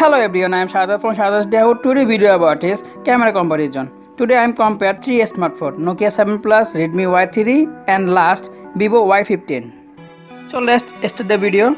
Hello everyone, I am SHADAT from SHADAT'S DAYOUT. Today video about is camera comparison. Today I am compared 3 smartphones, Nokia 7 Plus, Redmi Y3 and last Vivo Y15. So let's start the video.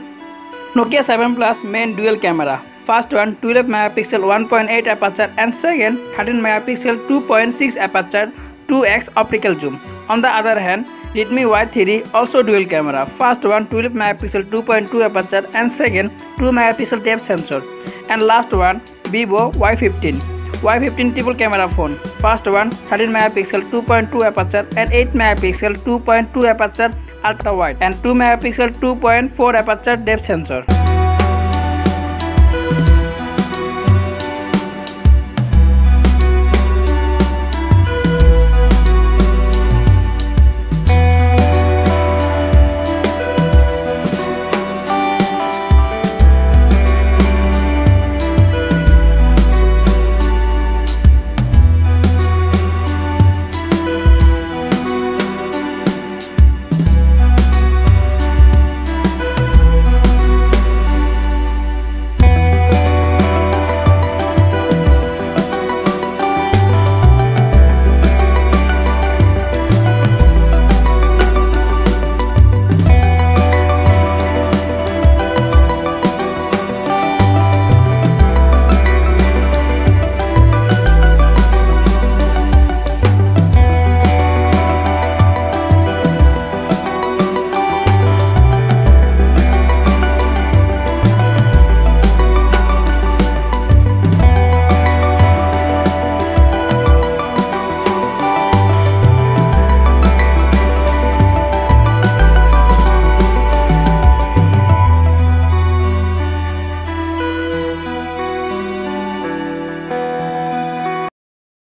Nokia 7 Plus main dual camera. First one 12 megapixel 1.8 aperture and second 13 megapixel 2.6 aperture 2x optical zoom. On the other hand, Redmi Y3 also dual camera. First one 12 megapixel 2.2 aperture and second 2 megapixel depth sensor. And last one Vivo Y15. Y15 triple camera phone. First one 13 megapixel 2.2 aperture and 8 megapixel 2.2 aperture ultra wide and 2 megapixel 2.4 aperture depth sensor.